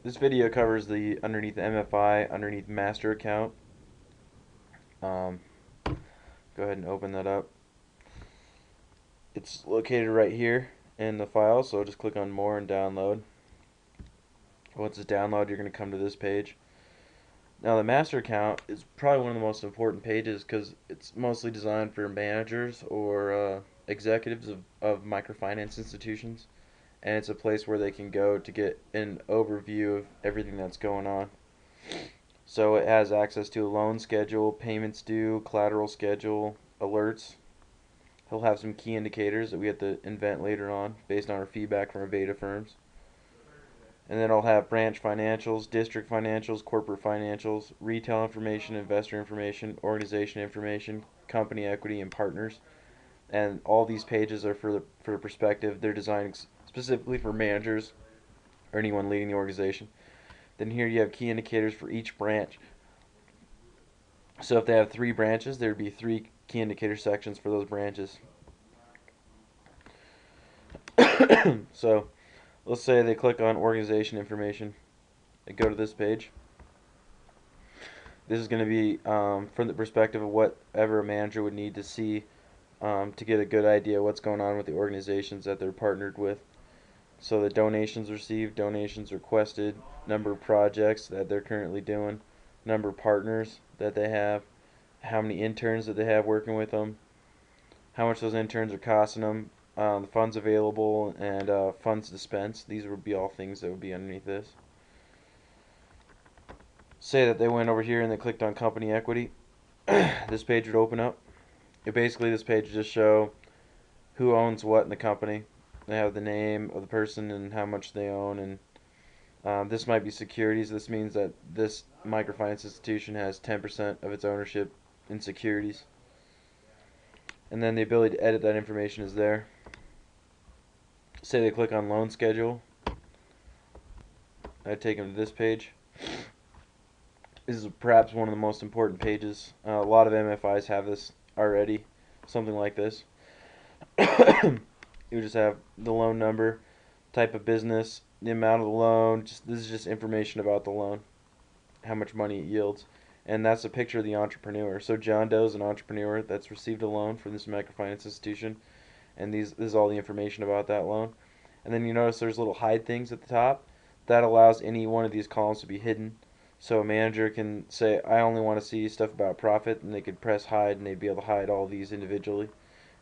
This video covers the underneath MFI, underneath master account. Go ahead and open that up. It's located right here in the file, so just click on more and download. Once it's downloaded, you're going to come to this page. Now the master account is probably one of the most important pages because it's mostly designed for managers or executives of microfinance institutions, and it's a place where they can go to get an overview of everything that's going on. So it has access to a loan schedule, payments due, collateral schedule, alerts. He'll have some key indicators that we have to invent later on based on our feedback from our beta firms. And then I'll have branch financials, district financials, corporate financials, retail information, investor information, organization information, company equity, and partners. And all these pages are for the perspective. They're designed specifically for managers or anyone leading the organization. Then here you have key indicators for each branch. So if they have 3 branches, there would be 3 key indicator sections for those branches. So let's say they click on organization information. They go to this page. This is going to be from the perspective of whatever a manager would need to see to get a good idea what's going on with the organizations that they're partnered with. So the donations received, donations requested, number of projects that they're currently doing, number of partners that they have, how many interns that they have working with them, how much those interns are costing them, the funds available, and funds dispensed. These would be all things that would be underneath this. Say that they went over here and they clicked on company equity. This page would open up. Basically, this page would just show who owns what in the company. They have the name of the person and how much they own, and this might be securities. This means that this microfinance institution has 10% of its ownership in securities. And then the ability to edit that information is there. Say they click on loan schedule. I take them to this page. This is perhaps one of the most important pages. A lot of MFIs have this already, something like this. You just have the loan number, type of business, the amount of the loan. This is just information about the loan, how much money it yields, and that's a picture of the entrepreneur. So John Doe is an entrepreneur that's received a loan from this microfinance institution, and this is all the information about that loan. And then you notice there's little hide things at the top. That allows any one of these columns to be hidden. So a manager can say, I only want to see stuff about profit, and they could press hide, and they'd be able to hide all these individually.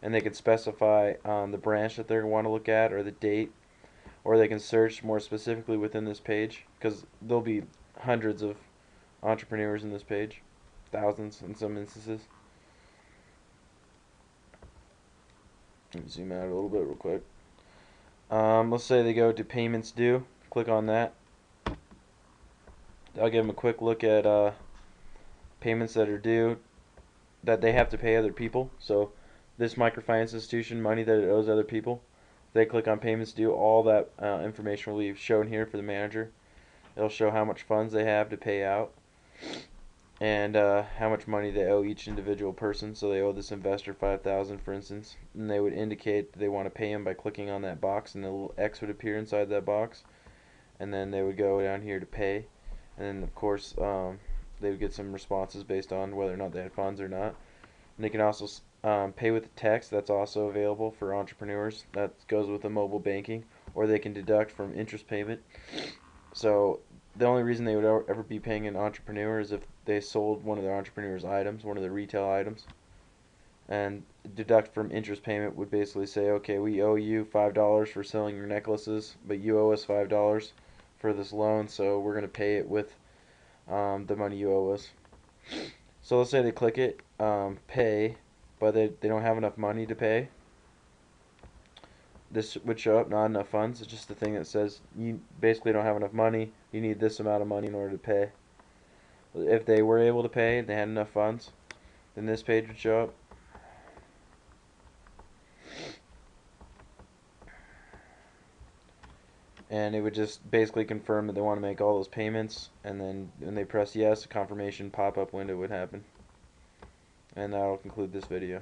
And they could specify the branch that they want to look at, or the date, or they can search more specifically within this page, because there'll be hundreds of entrepreneurs in this page, thousands in some instances. Let me zoom out a little bit real quick. Let's say they go to payments due. Click on that. I'll give them a quick look at payments that are due that they have to pay other people. So this microfinance institution, money that it owes other people. If they click on payments due, all that information will be shown here for the manager. It'll show how much funds they have to pay out and how much money they owe each individual person. So they owe this investor $5,000, for instance, and they would indicate that they want to pay him by clicking on that box, and the little X would appear inside that box, and then they would go down here to pay, and then of course they would get some responses based on whether or not they had funds or not. And they can also pay with text. That's also available for entrepreneurs. That goes with the mobile banking, or they can deduct from interest payment. So the only reason they would ever be paying an entrepreneur is if they sold one of their entrepreneur's items, one of the retail items. And deduct from interest payment would basically say, okay, we owe you $5 for selling your necklaces, but you owe us $5 for this loan, so we're going to pay it with the money you owe us. So let's say they click it, pay, but they don't have enough money to pay. This would show up, not enough funds. It's just the thing that says you basically don't have enough money. You need this amount of money in order to pay. If they were able to pay, they had enough funds, then this page would show up. And it would just basically confirm that they want to make all those payments, and then when they press yes, a confirmation pop-up window would happen. And that'll conclude this video.